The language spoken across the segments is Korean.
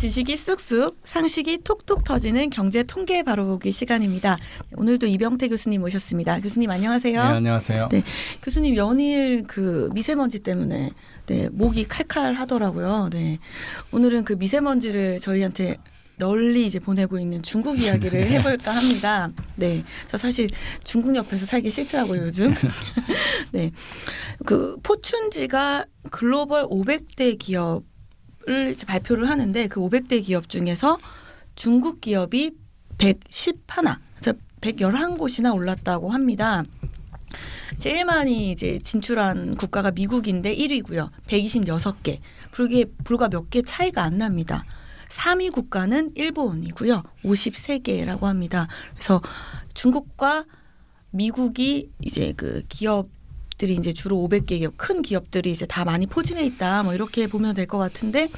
지식이 쑥쑥, 상식이 톡톡 터지는 경제 통계 바로보기 시간입니다. 오늘도 이병태 교수님 모셨습니다. 교수님 안녕하세요. 네, 안녕하세요. 네, 교수님 연일 그 미세먼지 때문에 목이 칼칼하더라고요. 네, 오늘은 그 미세먼지를 저희한테 널리 이제 보내고 있는 중국 이야기를 해볼까 합니다. 네, 저 사실 중국 옆에서 살기 싫더라고요 요즘. 네, 그 포춘지가 글로벌 500대 기업을 이제 발표를 하는데 그 500대 기업 중에서 중국 기업이 111, 111곳이나 올랐다고 합니다. 제일 많이 이제 진출한 국가가 미국인데 1위고요. 126개. 불과 몇 개 차이가 안 납니다. 3위 국가는 일본이고요. 53개라고 합니다. 그래서 중국과 미국이 이제 그 기업들이 이제 주로 500개 기업, 큰 기업들이 이제 다 많이 포진해 있다. 뭐 이렇게 보면 될 것 같은데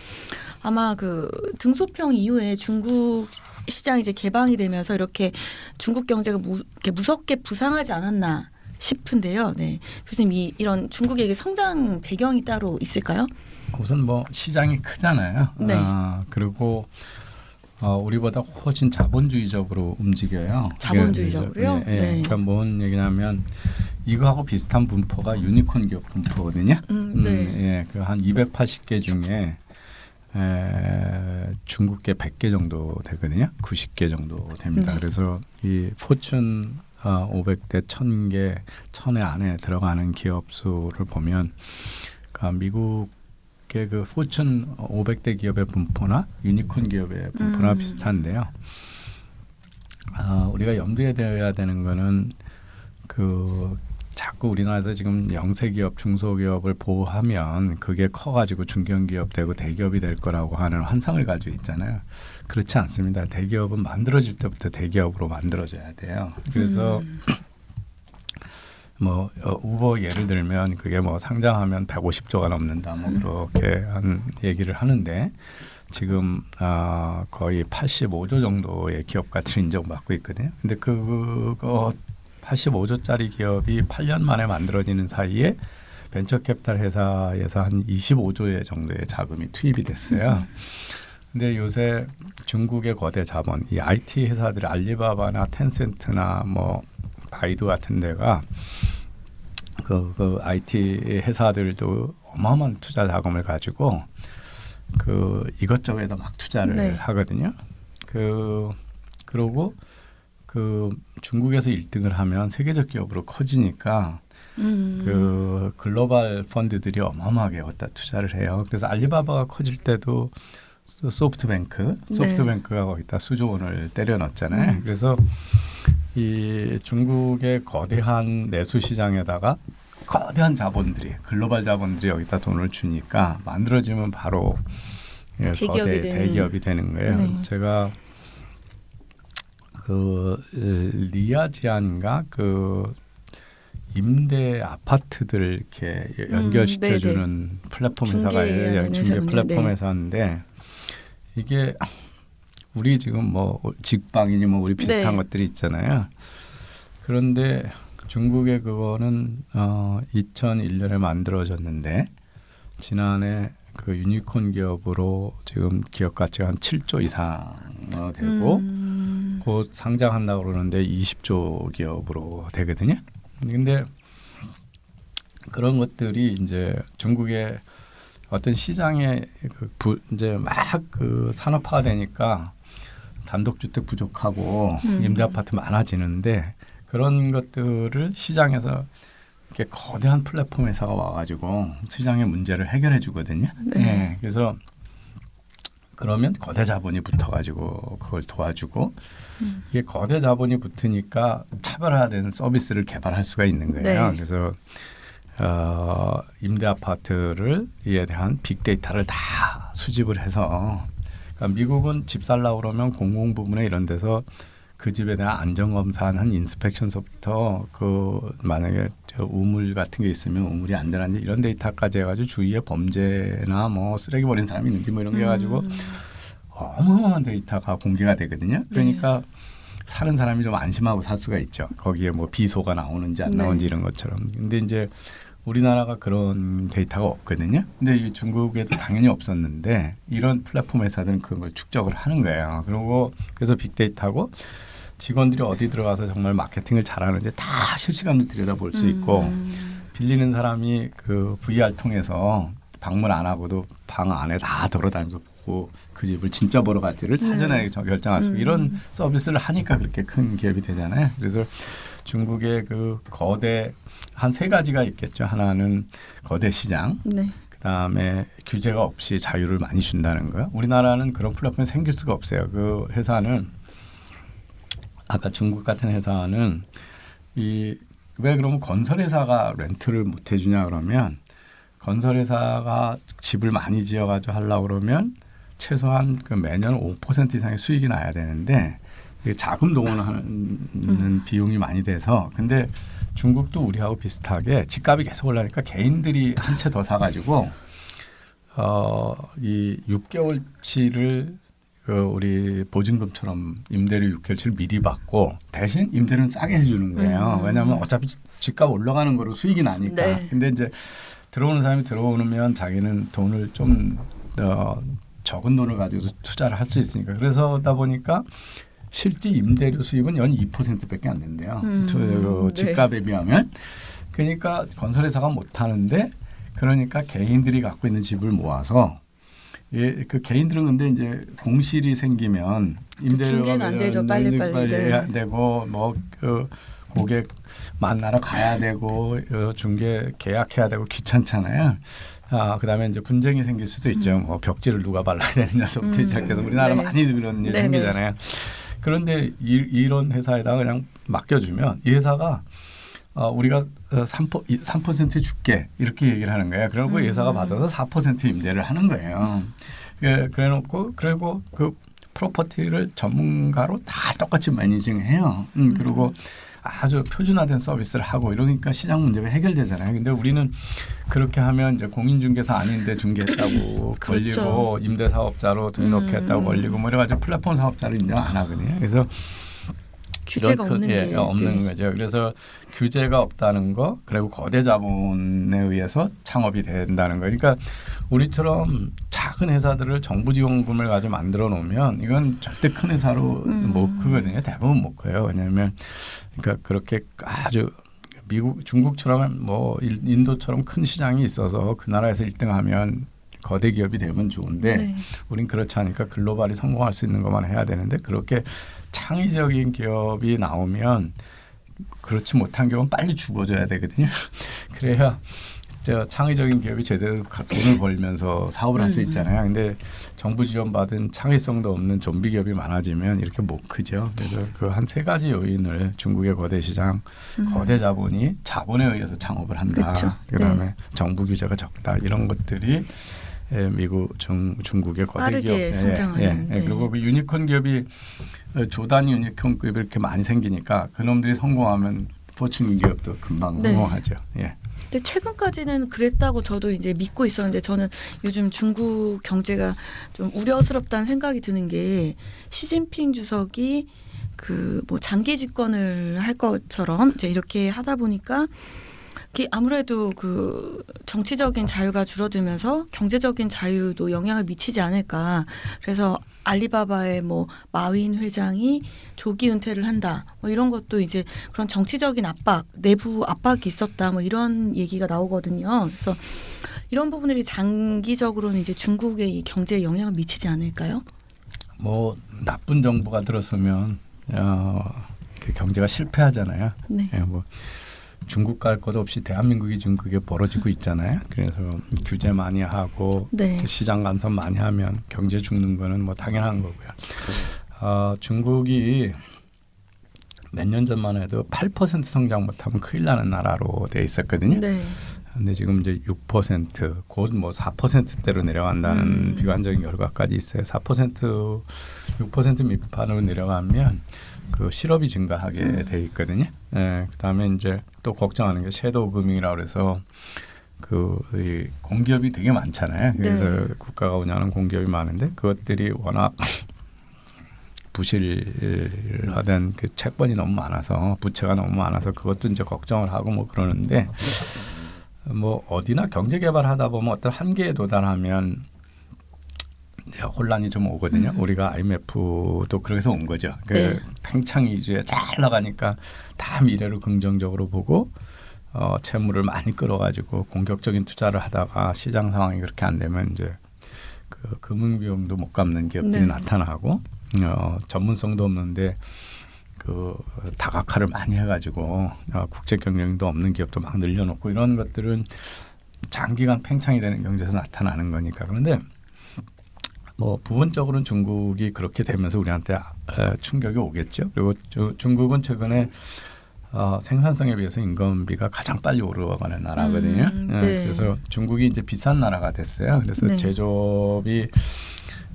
아마 그 등소평 이후에 중국 시장이 이제 개방이 되면서 이렇게 중국 경제가 이렇게 무섭게 부상하지 않았나 싶은데요. 네, 교수님 이런 중국의 성장 배경이 따로 있을까요? 우선 뭐 시장이 크잖아요. 네. 그리고 우리보다 훨씬 자본주의적으로 움직여요. 자본주의적으로요? 예, 예. 네. 그러니까 뭔 얘기냐면 이거하고 비슷한 분포가 유니콘 기업 분포거든요. 네. 예, 그 한 280개 중에 중국계 100개 정도 되거든요. 90개 정도 됩니다. 네. 그래서 이 포춘 500대 1000개, 1000회 안에 들어가는 기업 수를 보면 미국의 그 포춘 500대 기업의 분포나 유니콘 기업의 분포나 비슷한데요. 우리가 염두에 둬야 되는 거는 그 자꾸 우리나라에서 지금 영세기업, 중소기업을 보호하면 그게 커가지고 중견기업 되고 대기업이 될 거라고 하는 환상을 가지고 있잖아요. 그렇지 않습니다. 대기업은 만들어질 때부터 대기업으로 만들어져야 돼요. 그래서 뭐 우버 예를 들면 그게 뭐 상장하면 150조가 넘는다 뭐 그렇게 한 얘기를 하는데 지금 거의 85조 정도의 기업 가치를 인정받고 있거든요. 근데 그거 85조짜리 기업이 8년 만에 만들어지는 사이에 벤처캐피탈 회사에서 한 25조의 정도의 자금이 투입이 됐어요. 근데 요새 중국의 거대 자본, 이 IT 회사들 알리바바나 텐센트나 뭐 바이두 같은 데가 그 IT 회사들도 어마어마한 투자 자금을 가지고 그 이것저것에다 막 투자를 네. 하거든요. 그러고 그 중국에서 1등을 하면 세계적 기업으로 커지니까 그 글로벌 펀드들이 어마어마하게 여기다 투자를 해요. 그래서 알리바바가 커질 때도 소프트뱅크가 거기다 수조 원을 때려 넣었잖아요. 그래서 이 중국의 거대한 내수 시장에다가 거대한 자본들이 글로벌 자본들이 여기다 돈을 주니까 만들어지면 바로 대기업이 되는 거예요. 네. 제가 그 리아지안가 그 임대 아파트들 이렇게 연결시켜주는 플랫폼 회사가 중개 플랫폼 회사인데 이게 우리 지금 뭐 직방이니 뭐 우리 비슷한 것들이 있잖아요. 그런데 중국의 그거는 2001년에 만들어졌는데 지난해 그 유니콘 기업으로 지금 기업 가치가 한 7조 이상 되고 곧 상장한다고 그러는데 20조 기업으로 되거든요. 근데 그런 것들이 이제 중국의 어떤 시장에 이제 막 그 산업화가 되니까 단독주택 부족하고 임대 아파트 많아지는데 그런 것들을 시장에서 이렇게 거대한 플랫폼 회사가 와가지고 시장의 문제를 해결해 주거든요. 네. 네, 그래서 그러면 거대 자본이 붙어가지고 그걸 도와주고 이게 거대 자본이 붙으니까 차별화된 서비스를 개발할 수가 있는 거예요. 네. 그래서 임대 아파트를 이에 대한 빅데이터를 다 수집을 해서 그러니까 미국은 집 살라고 그러면 공공 부문에 이런 데서 그 집에 대한 안전 검사한 인스펙션서부터 그 만약에 우물 같은 게 있으면 우물이 안 되는지 이런 데이터까지 해가지고 주위에 범죄나 뭐 쓰레기 버린 사람이 있는지 뭐 이런 게 해가지고 어마어마한 데이터가 공개가 되거든요. 그러니까 사는 사람이 좀 안심하고 살 수가 있죠. 거기에 뭐 비소가 나오는지 안 나오는지 이런 것처럼. 근데 이제 우리나라가 그런 데이터가 없거든요. 근데 이 중국에도 당연히 없었는데 이런 플랫폼 회사들은 그걸 축적을 하는 거예요. 그리고 그래서 빅데이터고 직원들이 어디 들어가서 정말 마케팅을 잘하는지 다 실시간으로 들여다볼 수 있고 빌리는 사람이 그 VR 통해서 방문 안 하고도 방 안에 다 돌아다니면서 보고 그 집을 진짜 보러 갈지를 사전에 결정할 수 있고 이런 서비스를 하니까 그렇게 큰 기업이 되잖아요. 그래서 중국의 그 거대 한 세 가지가 있겠죠. 하나는 거대 시장, 네. 그다음에 규제가 없이 자유를 많이 준다는 거요. 우리나라는 그런 플랫폼이 생길 수가 없어요. 그 회사는 아까 중국 같은 회사는 이 왜 그러면 건설회사가 렌트를 못 해주냐 그러면 건설회사가 집을 많이 지어가지고 하려고 그러면 최소한 그 매년 5% 이상의 수익이 나야 되는데 자금 동원하는 비용이 많이 돼서 근데 중국도 우리하고 비슷하게 집값이 계속 올라니까 개인들이 한 채 더 사가지고 이 6개월치를 그 우리 보증금처럼 임대료 6개월치를 미리 받고 대신 임대료는 싸게 해주는 거예요. 왜냐하면 어차피 집값 올라가는 거로 수익이 나니까. 네. 근데 이제 들어오는 사람이 들어오면 자기는 돈을 좀 적은 돈을 가지고 투자를 할 수 있으니까. 그래서다 보니까 실제 임대료 수입은 연 2%밖에 안 된대요. 그 집값에 비하면. 그러니까 건설회사가 못 하는데 그러니까 개인들이 갖고 있는 집을 모아서 그 개인들은 근데 이제 공실이 생기면 중개가 안 되죠. 빨리빨리 해야 되고 뭐 그 고객 만나러 가야 되고 중개 계약해야 되고 귀찮잖아요. 그다음에 이제 분쟁이 생길 수도 있죠. 뭐 벽지를 누가 발라야 되느냐서부터 시작해서 우리나라 네. 많이 그런 일이 생기잖아요. 그런데 이런 회사에다가 그냥 맡겨주면 이 회사가 우리가 3% 줄게 이렇게 얘기를 하는 거예요. 그리고 이 회사가 받아서 4% 임대를 하는 거예요. 그래놓고 그리고 그 프로퍼티를 전문가로 다 똑같이 매니징해요. 그리고 아주 표준화된 서비스를 하고 이러니까 시장 문제가 해결되잖아요. 근데 우리는 그렇게 하면 이제 공인중개사 아닌데 중개했다고 그렇죠. 걸리고 임대사업자로 등록했다고 걸리고 뭐 이래가지고 플랫폼 사업자를 인정 안 하거든요. 그래서 규제가 없는 게 없는 거죠. 그래서 규제가 없다는 거 그리고 거대 자본에 의해서 창업이 된다는 거. 그러니까 우리처럼 작은 회사들을 정부 지원금을 가지고 만들어 놓으면 이건 절대 큰 회사로 못 크거든요. 대부분 못 커요. 왜냐하면 그러니까 그렇게 아주 미국, 중국처럼 뭐 인도처럼 큰 시장이 있어서 그 나라에서 1등하면 거대 기업이 되면 좋은데 우린 그렇지 않으니까 글로벌이 성공할 수 있는 것만 해야 되는데 그렇게 창의적인 기업이 나오면 그렇지 못한 기업은 빨리 죽어줘야 되거든요. 그래야 창의적인 기업이 제대로 돈을 벌면서 사업을 할 수 있잖아요. 근데 정부 지원받은 창의성도 없는 좀비 기업이 많아지면 이렇게 못 크죠. 그래서 그 한 세 가지 요인을 중국의 거대 시장, 거대 자본이 자본에 의해서 창업을 한다. 그다음에 정부 규제가 적다. 이런 것들이 미국, 중국의 거대 빠르게 기업, 성장하는. 그리고 그 유니콘 기업이 조단위 유니콘 기업이 이렇게 많이 생기니까 그놈들이 성공하면 포춘 기업도 금방 성공하죠. 근데 최근까지는 그랬다고 저도 이제 믿고 있었는데 저는 요즘 중국 경제가 좀 우려스럽다는 생각이 드는 게 시진핑 주석이 그 뭐 장기 집권을 할 것처럼 이제 이렇게 하다 보니까 아무래도 그 정치적인 자유가 줄어들면서 경제적인 자유도 영향을 미치지 않을까. 그래서 알리바바의 뭐 마윈 회장이 조기 은퇴를 한다. 뭐 이런 것도 이제 그런 정치적인 압박, 내부 압박이 있었다. 뭐 이런 얘기가 나오거든요. 그래서 이런 부분들이 장기적으로는 이제 중국의 이 경제에 영향을 미치지 않을까요? 뭐 나쁜 정부가 들어서면 그 경제가 실패하잖아요. 뭐 중국 갈 것 없이 대한민국이 지금 그게 벌어지고 있잖아요. 그래서 규제 많이 하고 시장 간섭 많이 하면 경제 죽는 거는 뭐 당연한 거고요. 중국이 몇 년 전만 해도 8% 성장 못하면 큰일 나는 나라로 돼 있었거든요. 근데 지금 이제 6% 곧 뭐 4%대로 내려간다는 비관적인 결과까지 있어요. 4% 6% 밑반으로 내려가면 그 실업이 증가하게 돼 있거든요. 그다음에 이제 또 걱정하는 게 섀도우 금융이라고 그래서 그 공기업이 되게 많잖아요. 그래서 국가가 운영하는 공기업이 많은데 그것들이 워낙 부실화된 그 채권이 너무 많아서 부채가 너무 많아서 그것도 이제 걱정을 하고 뭐 그러는데 뭐 어디나 경제 개발하다 보면 어떤 한계에 도달하면 이제 혼란이 좀 오거든요. 우리가 IMF도 그래서 온 거죠. 그 네. 팽창 이주에 잘 나가니까 다 미래를 긍정적으로 보고 채무를 많이 끌어가지고 공격적인 투자를 하다가 시장 상황이 그렇게 안 되면 이제 그 금융 비용도 못 갚는 기업들이 네. 나타나고 전문성도 없는데 그 다각화를 많이 해가지고 국제 경쟁도 없는 기업도 막 늘려놓고 이런 것들은 장기간 팽창이 되는 경제에서 나타나는 거니까. 그런데 뭐 부분적으로는 중국이 그렇게 되면서 우리한테 충격이 오겠죠. 그리고 중국은 최근에 생산성에 비해서 인건비가 가장 빨리 오르어가는 나라거든요. 네. 그래서 중국이 이제 비싼 나라가 됐어요. 그래서 네. 제조업이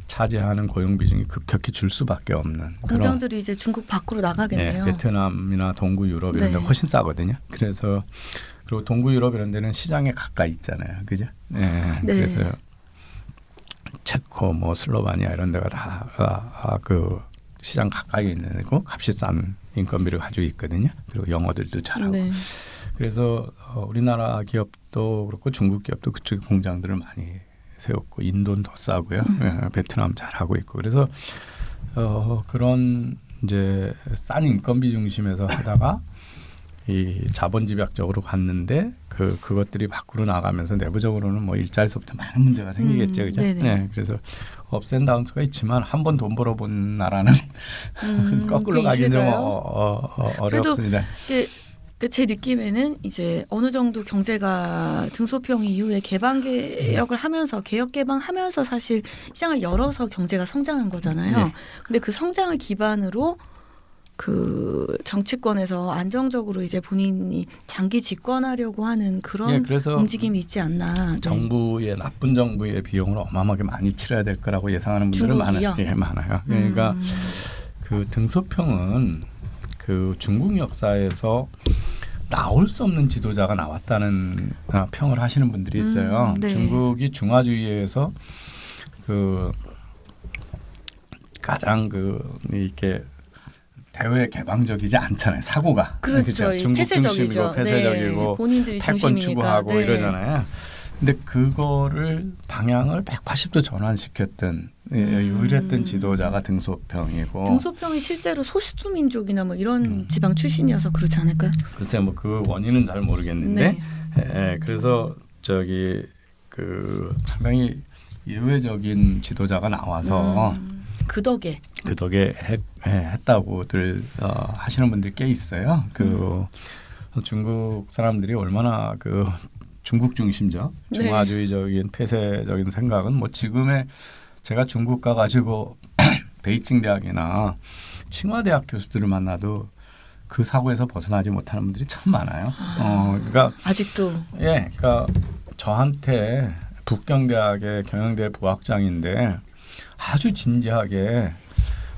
차지하는 고용 비중이 급격히 줄 수밖에 없는 공장들이 이제 중국 밖으로 나가겠네요. 베트남이나 동구 유럽 이런 데 네. 훨씬 싸거든요. 그래서 그리고 동구 유럽 이런 데는 시장에 가까이 있잖아요. 그죠? 네. 그래서 체코 뭐 슬로바니아 이런 데가 다 그 시장 가까이 있는 데고 값이 싼 인건비를 가지고 있거든요. 그리고 영어들도 잘하고. 네. 그래서 우리나라 기업도 그렇고 중국 기업도 그쪽에 공장들을 많이 세웠고 인도는 더 싸고요. 베트남 잘하고 있고 그래서 그런 이제 싼 인건비 중심에서 하다가 이 자본 집약적으로 갔는데 그것들이 밖으로 나가면서 내부적으로는 뭐 일자리서부터 많은 문제가 생기겠죠, 그죠? 네네. 네, 그래서 업앤다운스가 있지만 한 번 돈 벌어본 나라는 거꾸로 그게 가긴 좀 있을까요? 어렵습니다. 제 느낌에는 이제 어느 정도 경제가 등소평 이후에 개방 개혁을 하면서 개혁 개방하면서 사실 시장을 열어서 경제가 성장한 거잖아요. 네. 근데 그 성장을 기반으로 그 정치권에서 안정적으로 이제 본인이 장기 집권하려고 하는 그런 그래서 움직임이 있지 않나. 네. 정부의 나쁜 정부의 비용을 어마어마하게 많이 치러야 될 거라고 예상하는 분들은 중국이요? 많아요. 그러니까 그 등소평은 그 중국 역사에서 나올 수 없는 지도자가 나왔다는 평을 하시는 분들이 있어요. 네. 중국이 중화주의에서 그 가장 이렇게 대외 개방적이지 않잖아요. 사고가 그렇죠. 중국 폐쇄적이죠. 중심이고 폐쇄적이고 네. 본인들이 패권 중심이니까. 추구하고 네. 이러잖아요. 근데 그거를 방향을 180도 전환시켰던 유일했던 지도자가 등소평이고 등소평이 실제로 소수민족이나 뭐 이런 지방 출신이어서 그렇지 않을까요? 글쎄 뭐 그 원인은 잘 모르겠는데 네. 그래서 그 상당히 예외적인 지도자가 나와서 그 덕에 그 덕에 했다고들 하시는 분들이 꽤 있어요. 그 중국 사람들이 얼마나 그 중국 중심적 네. 중화주의적인 폐쇄적인 생각은 뭐 지금의 제가 중국 가가지고 베이징 대학이나 칭화대학 교수들을 만나도 그 사고에서 벗어나지 못하는 분들이 참 많아요. 그러니까 아직도 그러니까 저한테 북경대학의 경영대 부학장인데 아주 진지하게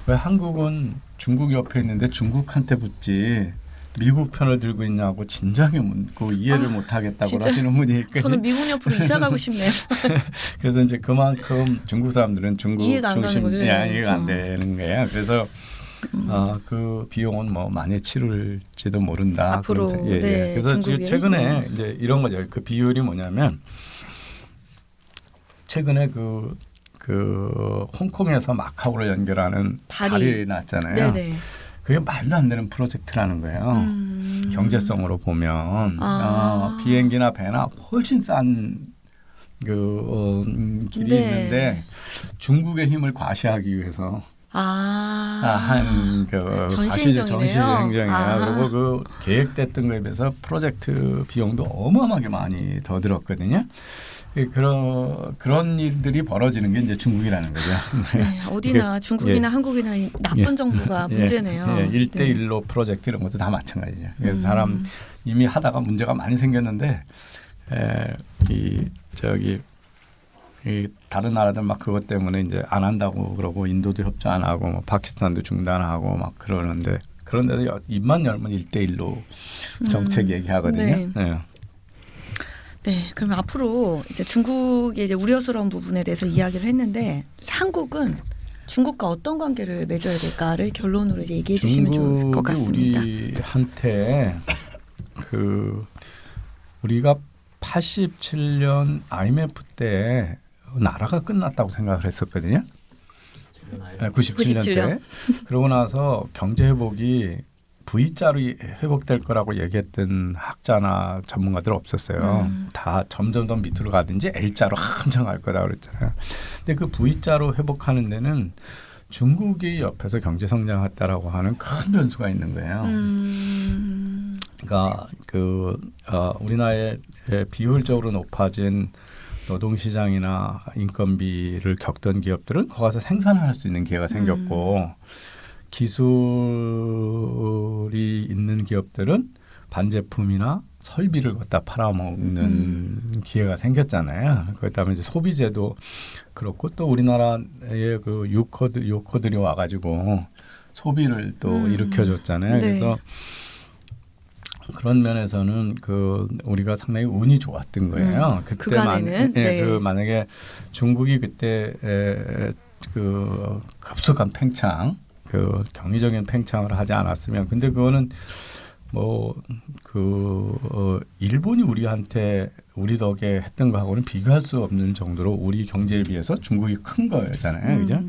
왜 한국은 중국 옆에 있는데 중국한테 붙지 미국 편을 들고 있냐고 진작에 묻고 이해를 못하겠다고 진짜 하시는 분이 있거든요. 저는 미국 옆으로 이사 가고 싶네요. 그래서 이제 그만큼 중국 사람들은 중국 이해가 안 가는 중심 거죠. 이해가 안 그렇죠. 되는 거예요. 그래서 그 비용은 뭐 많이 치를지도 모른다. 앞으로, 그런 네, 그래서 중국이, 최근에 이제 이런 거죠. 그 비율이 뭐냐면 최근에 그 홍콩에서 마카오를 연결하는 다리 났잖아요. 네네. 그게 말도 안 되는 프로젝트라는 거예요. 경제성으로 보면 비행기나 배나 훨씬 싼 길이 네. 있는데 중국의 힘을 과시하기 위해서 한그 전시행정이네요. 전시행정이에요. 그리고 그 계획됐던 거에 비해서 프로젝트 비용도 어마어마하게 많이 더 들었거든요. 그런 일들이 벌어지는 게 이제 중국이라는 거죠. 네, 어디나 중국이나 한국이나 나쁜 정부가 문제네요. 1대1로 프로젝트 이런 것도 다 마찬가지죠. 그래서 사람 이미 하다가 문제가 많이 생겼는데 이 다른 나라들 막 그것 때문에 이제 안 한다고 그러고 인도도 협조 안 하고 뭐 파키스탄도 중단하고 막 그러는데 그런데도 입만 열면 1대1로 정책 얘기하거든요. 네. 네, 그러면 앞으로 이제 중국의 이제 우려스러운 부분에 대해서 이야기를 했는데 한국은 중국과 어떤 관계를 맺어야 될까를 결론으로 이제 얘기해 주시면 좋을 것 같습니다. 우리한테 우리가 87년 IMF 때 나라가 끝났다고 생각을 했었거든요. 97년 때. 그러고 나서 경제 회복이 V자로 회복될 거라고 얘기했던 학자나 전문가들 없었어요. 다 점점 더 밑으로 가든지 L자로 한참 갈 거라고 그랬잖아요. 근데 그 V자로 회복하는 데는 중국이 옆에서 경제 성장했다라고 하는 큰 변수가 있는 거예요. 그러니까 우리나라의 비효율적으로 높아진 노동시장이나 인건비를 겪던 기업들은 거기 가서 생산을 할 수 있는 기회가 생겼고 기술이 있는 기업들은 반제품이나 설비를 갖다 팔아먹는 기회가 생겼잖아요. 그다음에 이제 소비재도 그렇고 또 우리나라의 그 요커들이 와가지고 소비를 또 일으켜줬잖아요. 네. 그래서 그런 면에서는 우리가 상당히 운이 좋았던 거예요. 그간에는 만약에 중국이 그때 급속한 팽창, 경리적인 팽창을 하지 않았으면, 근데 그거는 일본이 우리 덕에 했던 거하고는 비교할 수 없는 정도로 우리 경제에 비해서 중국이 큰 거잖아요, 그죠?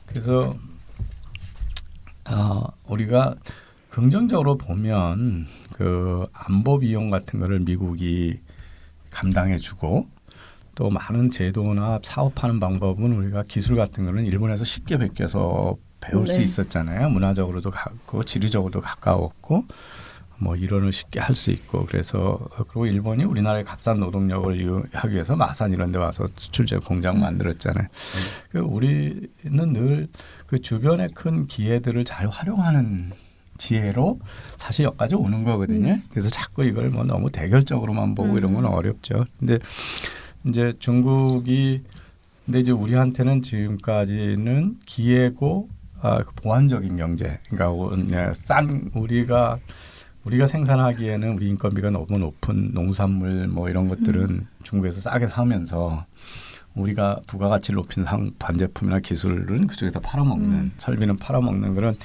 그래서 우리가 긍정적으로 보면 안보 비용 같은 거를 미국이 감당해주고 또 많은 제도나 사업하는 방법은 우리가 기술 같은 거는 일본에서 쉽게 베껴서 배울 수 있었잖아요. 문화적으로도 가깝고 지리적으로도 가까웠고 이론을 쉽게 할 수 있고 그래서 그리고 일본이 우리나라의 값싼 노동력을 이용하기 위해서 마산 이런 데 와서 수출제 공장 만들었잖아요. 우리는 늘 그 주변의 큰 기회들을 잘 활용하는 지혜로 사실 여기까지 오는 거거든요. 그래서 자꾸 이걸 너무 대결적으로만 보고 이런 건 어렵죠. 근데 이제 우리한테는 지금까지는 기회고 보완적인 경제. 그러니까 우리가 생산하기에는 우리 인건비가 너무 높은 농산물 이런 것들은 중국에서 싸게 사면서 우리가 부가가치를 높인 반제품이나 기술은 그쪽에서 팔아먹는 설비는 팔아먹는 그런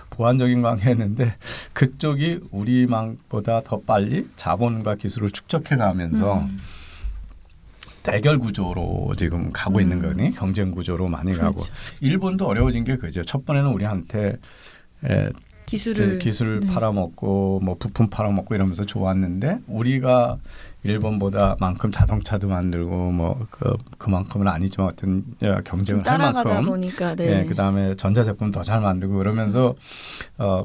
보완적인 관계였는데 그쪽이 우리만보다 더 빨리 자본과 기술을 축적해가면서 대결 구조로 지금 가고 있는 거니 경쟁 구조로 많이 그렇죠. 가고 일본도 어려워진 게 그죠. 첫 번에는 우리한테 기술을 팔아먹고 부품 팔아먹고 이러면서 좋았는데 우리가 일본보다 만큼 자동차도 만들고 그만큼은 아니지만 어떤 경쟁을 할 만큼 보니까 그다음에 전자제품 더 잘 만들고 그러면서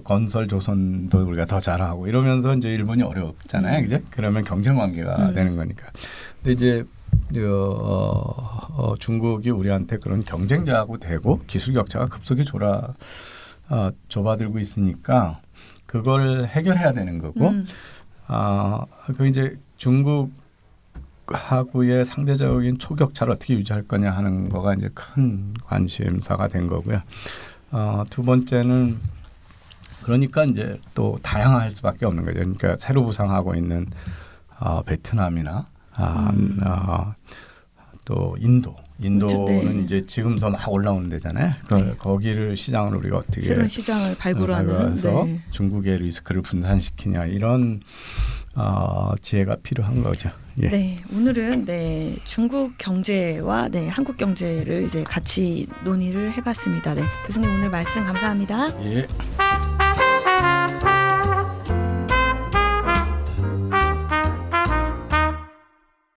건설 조선도 우리가 더 잘하고 이러면서 이제 일본이 어렵잖아요. 그죠? 그러면 경쟁 관계가 되는 거니까. 근데 이제 중국이 우리한테 그런 경쟁자하고 되고 기술 격차가 급속히 좁아들고 있으니까 그걸 해결해야 되는 거고 그 이제 중국하고의 상대적인 초격차를 어떻게 유지할 거냐 하는 거가 이제 큰 관심사가 된 거고요. 두 번째는 그러니까 이제 또 다양화할 수밖에 없는 거죠. 그러니까 새로 부상하고 있는 베트남이나 또 인도는 이제 지금서 막 올라오는 데잖아요. 거기를 시장을 우리가 어떻게 새로운 시장을 발굴하는 중국의 리스크를 분산시키냐 이런 지혜가 필요한 거죠. 예. 네, 오늘은 중국 경제와 한국 경제를 이제 같이 논의를 해봤습니다. 교수님 오늘 말씀 감사합니다. 예.